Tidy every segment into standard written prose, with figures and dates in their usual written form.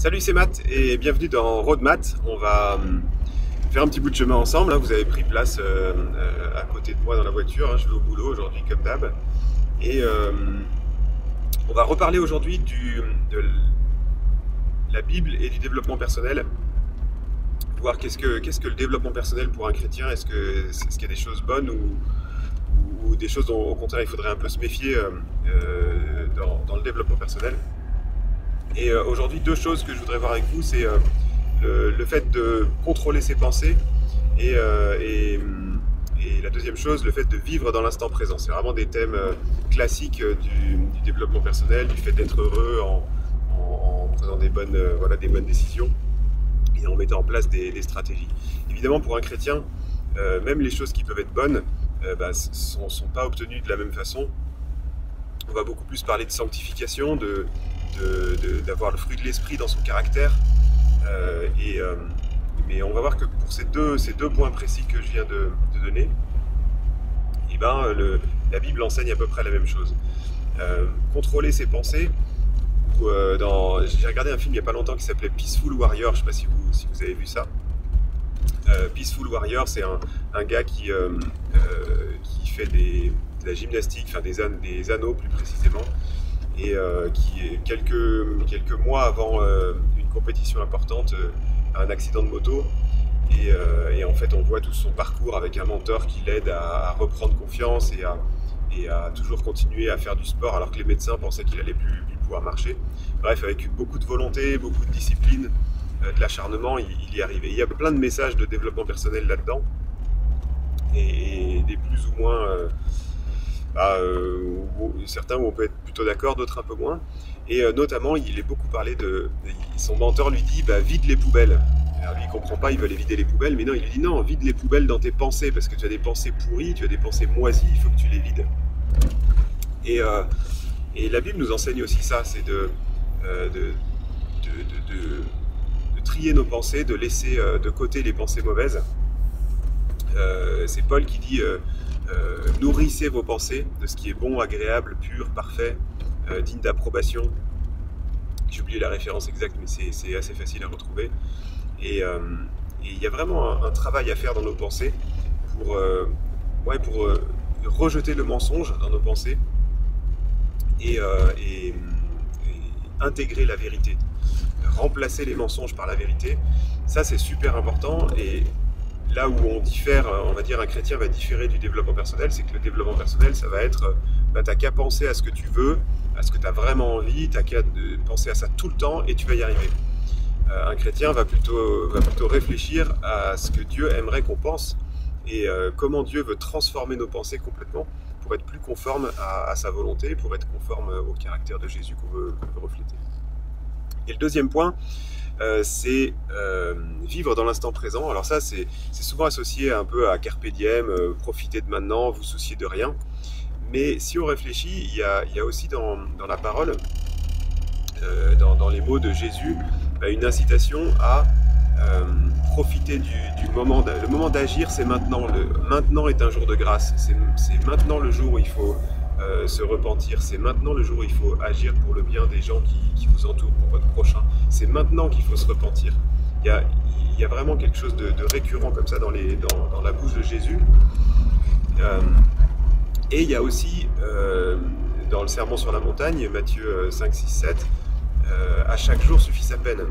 Salut, c'est Matt et bienvenue dans Road Matt. On va faire un petit bout de chemin ensemble, hein. Vous avez pris place à côté de moi dans la voiture, hein. Je vais au boulot aujourd'hui comme d'hab. Et on va reparler aujourd'hui de la Bible et du développement personnel. Voir qu'est-ce que le développement personnel pour un chrétien. Est-ce qu'il y a des choses bonnes ou des choses dont au contraire il faudrait un peu se méfier dans le développement personnel. Et aujourd'hui, deux choses que je voudrais voir avec vous, c'est le fait de contrôler ses pensées et la deuxième chose, le fait de vivre dans l'instant présent. C'est vraiment des thèmes classiques du développement personnel, du fait d'être heureux en prenant des bonnes décisions et en mettant en place des stratégies. Évidemment, pour un chrétien, même les choses qui peuvent être bonnes sont pas obtenues de la même façon. On va beaucoup plus parler de sanctification, d'avoir le fruit de l'esprit dans son caractère. Mais on va voir que pour ces deux points précis que je viens de donner, la Bible enseigne à peu près la même chose. Contrôler ses pensées. J'ai regardé un film il n'y a pas longtemps qui s'appelait Peaceful Warrior, je ne sais pas si vous avez vu ça. Peaceful Warrior, c'est un gars qui fait de la gymnastique, enfin des anneaux plus précisément, et qui, quelques mois avant une compétition importante, a un accident de moto. Et en fait, on voit tout son parcours avec un mentor qui l'aide à reprendre confiance et à toujours continuer à faire du sport alors que les médecins pensaient qu'il allait plus pouvoir marcher. Bref, avec beaucoup de volonté, beaucoup de discipline, de l'acharnement, il y arrivait. Il y a plein de messages de développement personnel là-dedans, et des plus ou moins... certains où on peut être plutôt d'accord, d'autres un peu moins. Et notamment, il est beaucoup parlé son mentor lui dit vide les poubelles. Alors lui il comprend pas, il veut aller vider les poubelles, mais non, il lui dit non, vide les poubelles dans tes pensées, parce que tu as des pensées pourries, tu as des pensées moisies, il faut que tu les vides. Et la Bible nous enseigne aussi ça, c'est de trier nos pensées, de laisser de côté les pensées mauvaises. C'est Paul qui dit nourrissez vos pensées de ce qui est bon, agréable, pur, parfait, digne d'approbation. J'ai oublié la référence exacte, mais c'est assez facile à retrouver. Et il y a vraiment un travail à faire dans nos pensées pour rejeter le mensonge dans nos pensées et intégrer la vérité, remplacer les mensonges par la vérité. Ça, c'est super important. Et là où on diffère, on va dire un chrétien va différer du développement personnel, c'est que le développement personnel, ça va être, t'as qu'à penser à ce que tu veux, à ce que tu as vraiment envie, t'as qu'à penser à ça tout le temps et tu vas y arriver. Un chrétien va plutôt réfléchir à ce que Dieu aimerait qu'on pense et comment Dieu veut transformer nos pensées complètement pour être plus conforme à sa volonté, pour être conforme au caractère de Jésus qu'on veut refléter. Et le deuxième point, c'est vivre dans l'instant présent. Alors ça, c'est souvent associé un peu à carpe diem, profiter de maintenant, vous soucier de rien. Mais si on réfléchit, il y a aussi dans la parole, dans les mots de Jésus, une incitation à profiter du moment. Le moment d'agir, c'est maintenant. Maintenant est un jour de grâce. C'est maintenant le jour où il faut se repentir. C'est maintenant le jour où il faut agir pour le bien des gens qui vous entourent, pour votre prochain. C'est maintenant qu'il faut se repentir. Il y a vraiment quelque chose de récurrent comme ça dans la bouche de Jésus. Et il y a aussi dans le Sermon sur la montagne, Matthieu 5, 6, 7, à chaque jour suffit sa peine.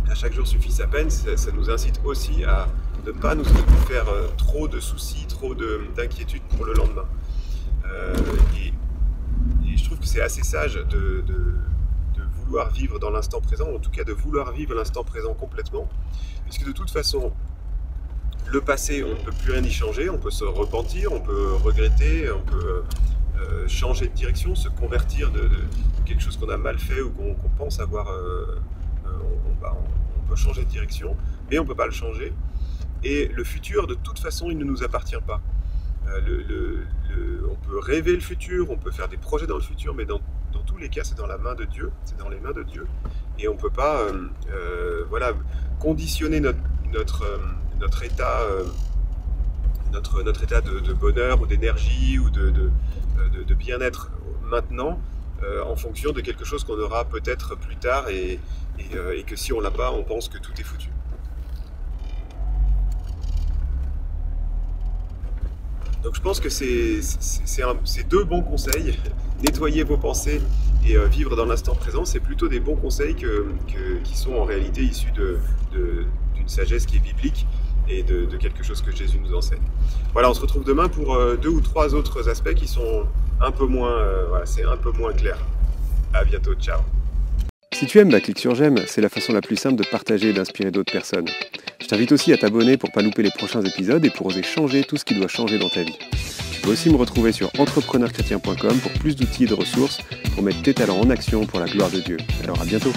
À chaque jour suffit sa peine, ça nous incite aussi à ne pas nous faire trop de soucis, trop d'inquiétudes pour le lendemain. Et je trouve que c'est assez sage de vouloir vivre dans l'instant présent, en tout cas de vouloir vivre l'instant présent complètement, puisque de toute façon, le passé, on ne peut plus rien y changer, on peut se repentir, on peut regretter, on peut changer de direction, se convertir de quelque chose qu'on a mal fait ou qu'on pense avoir, on peut changer de direction, mais on ne peut pas le changer. Et le futur, de toute façon, il ne nous appartient pas. On peut rêver le futur, on peut faire des projets dans le futur, mais dans tous les cas, c'est dans la main de Dieu, c'est dans les mains de Dieu. Et on ne peut pas conditionner notre état, notre état de bonheur ou d'énergie ou de bien-être maintenant en fonction de quelque chose qu'on aura peut-être plus tard. Et et que si on l'a pas, on pense que tout est foutu. Donc je pense que c'est deux bons conseils. Nettoyer vos pensées et vivre dans l'instant présent, c'est plutôt des bons conseils qui sont en réalité issus d'une sagesse qui est biblique et de quelque chose que Jésus nous enseigne. Voilà, on se retrouve demain pour 2 ou 3 autres aspects qui sont un peu moins, c'est un peu moins clair. À bientôt, ciao. Si tu aimes, clique sur j'aime, c'est la façon la plus simple de partager et d'inspirer d'autres personnes. Je t'invite aussi à t'abonner pour pas louper les prochains épisodes et pour oser changer tout ce qui doit changer dans ta vie. Tu peux aussi me retrouver sur entrepreneurchrétien.com pour plus d'outils et de ressources pour mettre tes talents en action pour la gloire de Dieu. Alors à bientôt.